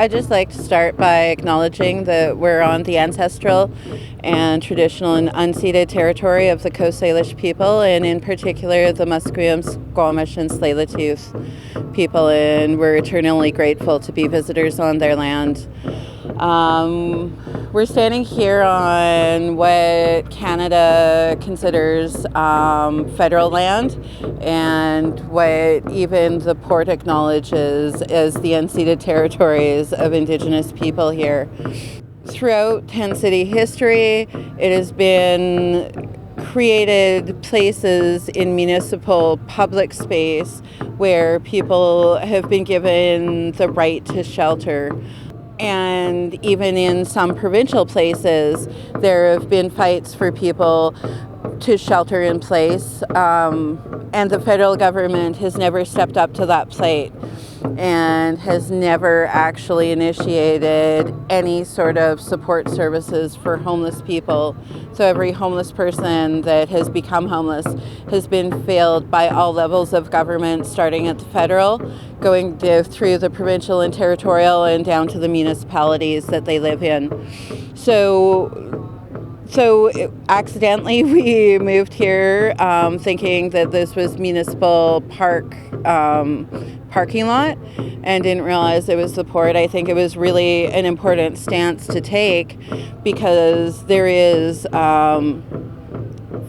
I'd just like to start by acknowledging that we're on the ancestral and traditional and unceded territory of the Coast Salish people, and in particular the Musqueam, Squamish, and Tsleil-Waututh people, and we're eternally grateful to be visitors on their land. We're standing here on what Canada considers federal land, and what even the port acknowledges as the unceded territories of Indigenous people here. Throughout Tent City history, it has been created places in municipal public space where people have been given the right to shelter. And even in some provincial places, there have been fights for people to shelter in place, and the federal government has never stepped up to that plate and has never actually initiated any sort of support services for homeless people. So every homeless person that has become homeless has been failed by all levels of government, starting at the federal, going through the provincial and territorial, and down to the municipalities that they live in. So accidentally we moved here thinking that this was municipal parking lot, and didn't realize it was the port. I think it was really an important stance to take, because there is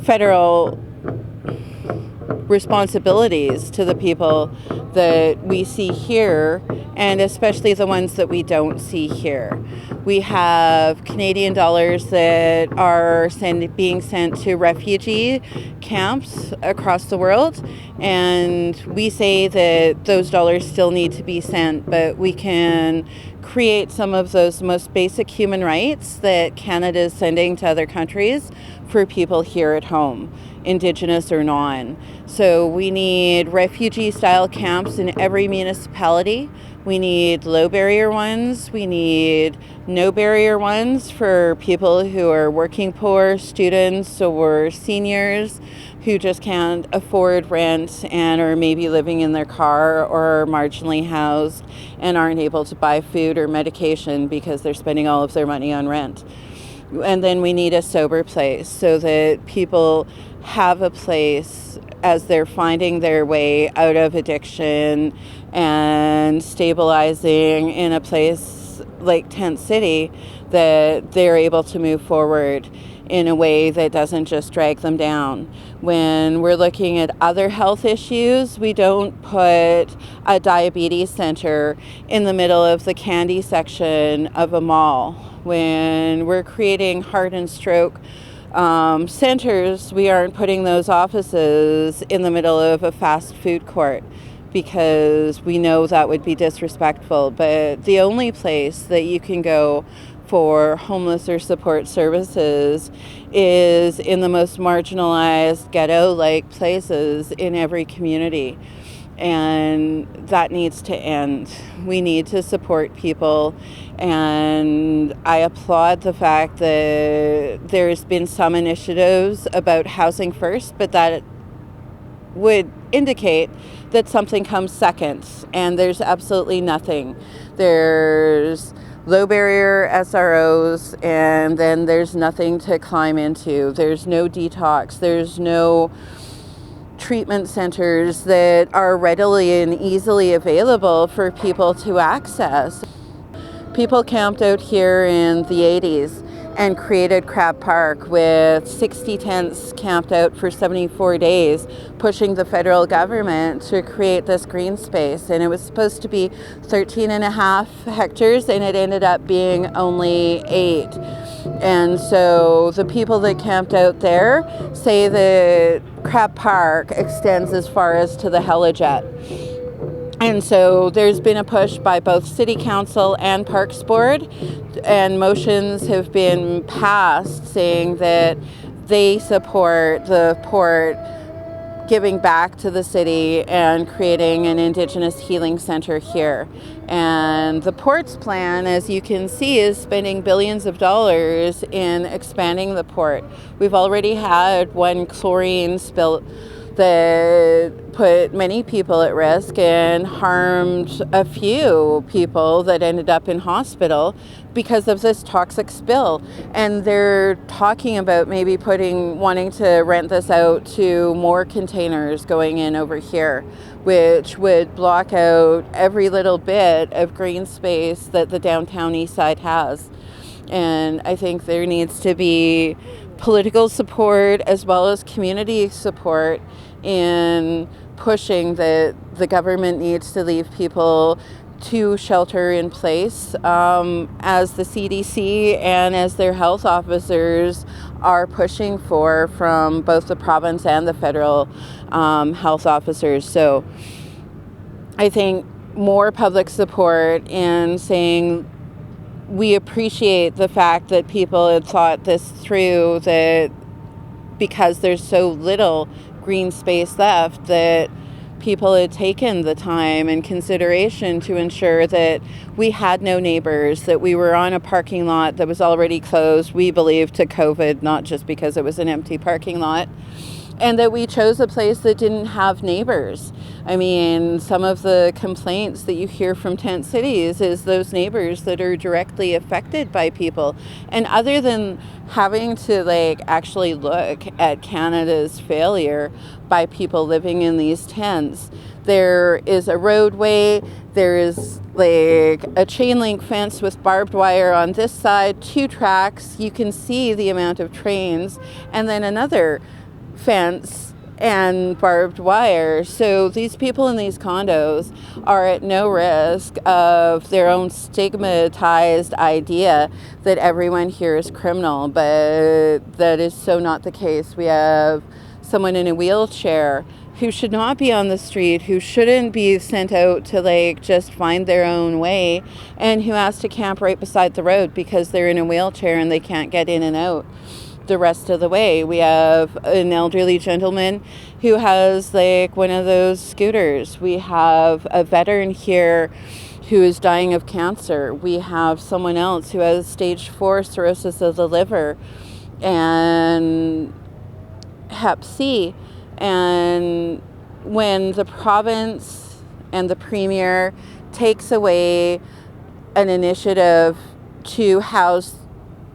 federal responsibilities to the people that we see here, and especially the ones that we don't see here. We have Canadian dollars that are being sent to refugee camps across the world, and we say that those dollars still need to be sent, but we can create some of those most basic human rights that Canada is sending to other countries for people here at home, Indigenous or non. So we need refugee-style camps in every municipality. We need low-barrier ones. We need no-barrier ones for people who are working poor, students, or seniors who just can't afford rent and are maybe living in their car or are marginally housed and aren't able to buy food or medication because they're spending all of their money on rent. And then we need a sober place so that people have a place as they're finding their way out of addiction and stabilizing in a place like Tent City, that they're able to move forward in a way that doesn't just drag them down. When we're looking at other health issues, we don't put a diabetes center in the middle of the candy section of a mall. When we're creating heart and stroke centers, we aren't putting those offices in the middle of a fast food court, because we know that would be disrespectful. But the only place that you can go for homeless or support services is in the most marginalized ghetto-like places in every community. And that needs to end. We need to support people, and I applaud the fact that there's been some initiatives about housing first, but that would indicate that something comes second, and there's absolutely nothing. There's low barrier SROs, and then there's nothing to climb into. There's no detox. There's no treatment centers that are readily and easily available for people to access. People camped out here in the 80s and created Crab Park with 60 tents camped out for 74 days, pushing the federal government to create this green space. And it was supposed to be 13.5 hectares, and it ended up being only 8. And so the people that camped out there say that Crab Park extends as far as to the Helijet. And so there's been a push by both City Council and Parks Board, and motions have been passed saying that they support the port giving back to the city and creating an Indigenous healing center here. And the port's plan, as you can see, is spending billions of dollars in expanding the port. We've already had one chlorine spill that put many people at risk and harmed a few people that ended up in hospital because of this toxic spill. And they're talking about maybe wanting to rent this out to more containers going in over here, which would block out every little bit of green space that the downtown east side has. And I think there needs to be political support as well as community support in pushing that the government needs to leave people to shelter in place, as the CDC and as their health officers are pushing for from both the province and the federal health officers. So I think more public support in saying we appreciate the fact that people had thought this through, that because there's so little green space left, that people had taken the time and consideration to ensure that we had no neighbors, that we were on a parking lot that was already closed, we believe, to COVID, not just because it was an empty parking lot, and that we chose a place that didn't have neighbors. I mean, some of the complaints that you hear from tent cities is those neighbors that are directly affected by people. And other than having to actually look at Canada's failure by people living in these tents, there is a roadway, there is a chain link fence with barbed wire on this side, 2 tracks, you can see the amount of trains, and then another fence and barbed wire. So these people in these condos are at no risk of their own stigmatized idea that everyone here is criminal, but that is so not the case. We have someone in a wheelchair who should not be on the street, who shouldn't be sent out to just find their own way, and who has to camp right beside the road because they're in a wheelchair and they can't get in and out the rest of the way. We have an elderly gentleman who has one of those scooters. We have a veteran here who is dying of cancer. We have someone else who has stage 4 cirrhosis of the liver and Hep C. And when the province and the premier takes away an initiative to house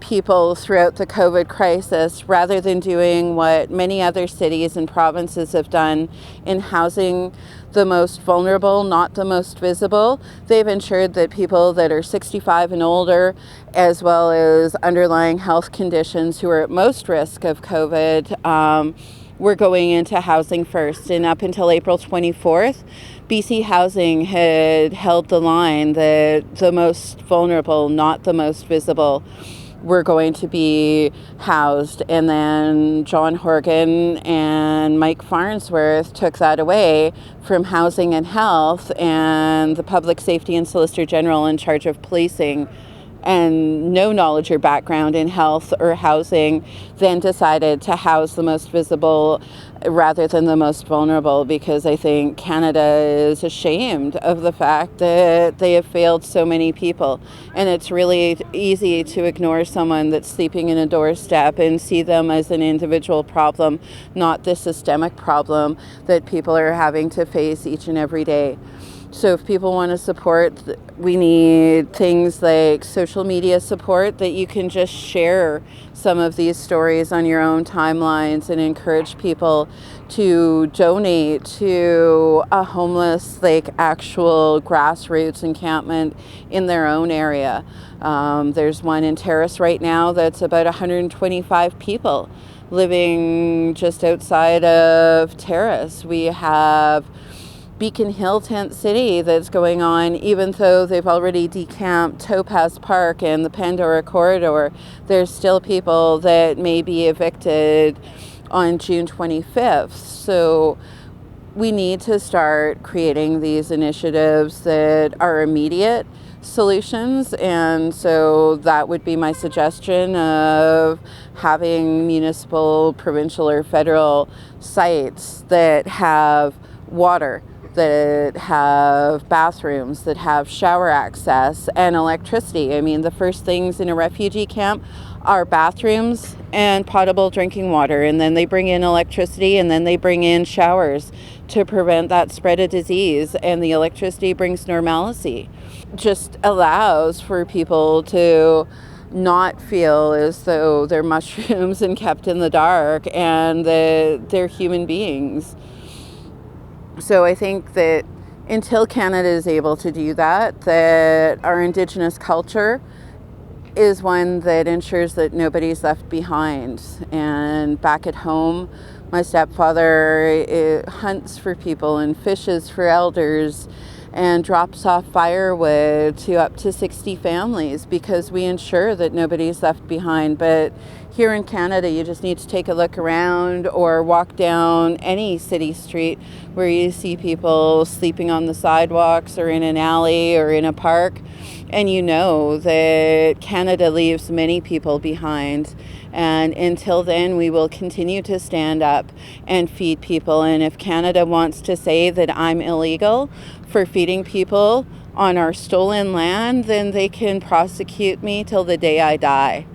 people throughout the COVID crisis, rather than doing what many other cities and provinces have done in housing the most vulnerable, not the most visible, they've ensured that people that are 65 and older, as well as underlying health conditions who are at most risk of COVID, we're going into housing first. And up until April 24th, BC Housing had held the line that the most vulnerable, not the most visible, were going to be housed. And then John Horgan and Mike Farnsworth took that away from Housing and Health, and the Public Safety and Solicitor General in charge of policing and no knowledge or background in health or housing then decided to house the most visible rather than the most vulnerable, because I think Canada is ashamed of the fact that they have failed so many people. And it's really easy to ignore someone that's sleeping in a doorstep and see them as an individual problem, not the systemic problem that people are having to face each and every day. So if people want to support, we need things like social media support, that you can just share some of these stories on your own timelines and encourage people to donate to a homeless, actual grassroots encampment in their own area. There's one in Terrace right now that's about 125 people living just outside of Terrace. We have Beacon Hill Tent City that's going on, even though they've already decamped Topaz Park and the Pandora Corridor, there's still people that may be evicted on June 25th. So we need to start creating these initiatives that are immediate solutions, and so that would be my suggestion of having municipal, provincial, or federal sites that have water, that have bathrooms, that have shower access and electricity. I mean, the first things in a refugee camp our bathrooms and potable drinking water, and then they bring in electricity, and then they bring in showers to prevent that spread of disease, and the electricity brings normalcy. Just allows for people to not feel as though they're mushrooms and kept in the dark, and that they're human beings. So I think that until Canada is able to do that, that our Indigenous culture is one that ensures that nobody's left behind. And back at home, my stepfather hunts for people and fishes for elders and drops off firewood to up to 60 families because we ensure that nobody's left behind. But here in Canada, you just need to take a look around or walk down any city street where you see people sleeping on the sidewalks or in an alley or in a park, and you know that Canada leaves many people behind. And until then, we will continue to stand up and feed people. And if Canada wants to say that I'm illegal for feeding people on our stolen land, then they can prosecute me till the day I die,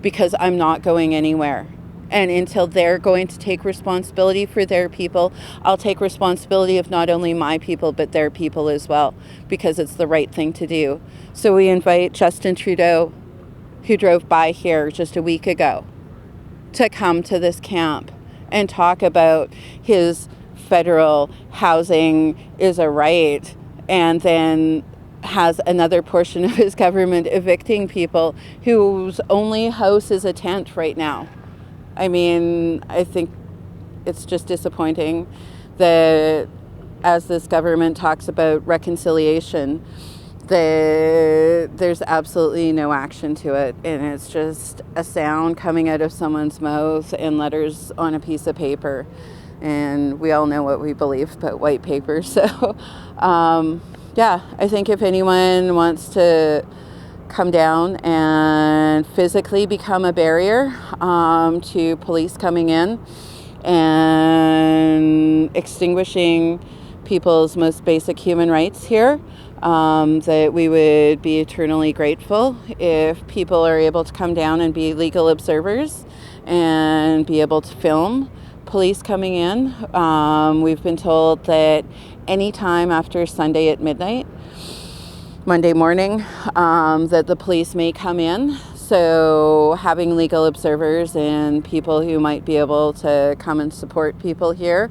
because I'm not going anywhere. And until they're going to take responsibility for their people, I'll take responsibility of not only my people, but their people as well, because it's the right thing to do. So we invite Justin Trudeau, who drove by here just a week ago, to come to this camp and talk about his federal housing is a right, and then has another portion of his government evicting people whose only house is a tent right now. I mean, I think it's just disappointing that as this government talks about reconciliation, that there's absolutely no action to it, and it's just a sound coming out of someone's mouth and letters on a piece of paper. And we all know what we believe about white paper. So yeah, I think if anyone wants to come down and physically become a barrier to police coming in and extinguishing people's most basic human rights here, that we would be eternally grateful if people are able to come down and be legal observers and be able to film police coming in. We've been told that any time after Sunday at midnight, Monday morning, that the police may come in. So having legal observers and people who might be able to come and support people here,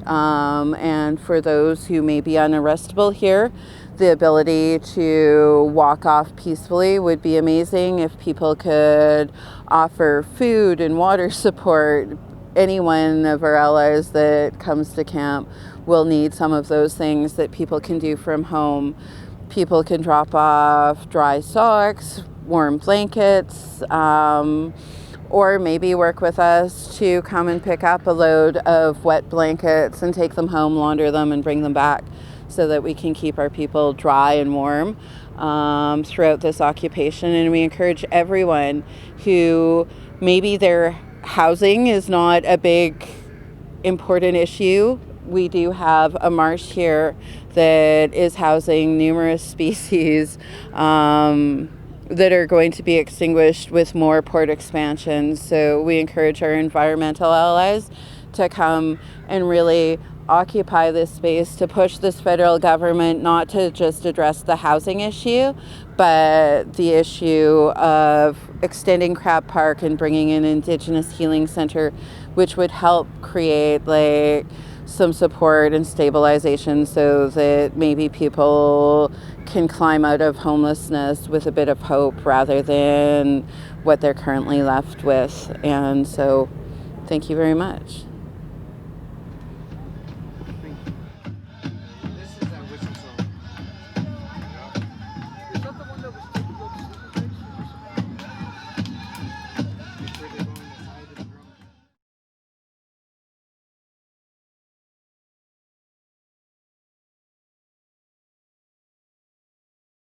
and for those who may be unarrestable here, the ability to walk off peacefully would be amazing. If people could offer food and water support, any one of our allies that comes to camp will need some of those things that people can do from home. People can drop off dry socks, warm blankets, or maybe work with us to come and pick up a load of wet blankets and take them home, launder them, and bring them back so that we can keep our people dry and warm throughout this occupation. And we encourage everyone who maybe their housing is not a big, important issue. We do have a marsh here that is housing numerous species that are going to be extinguished with more port expansion. So we encourage our environmental allies to come and really occupy this space to push this federal government not to just address the housing issue, but the issue of extending Crab Park and bringing in Indigenous Healing Center, which would help create like some support and stabilization so that maybe people can climb out of homelessness with a bit of hope rather than what they're currently left with. And so thank you very much.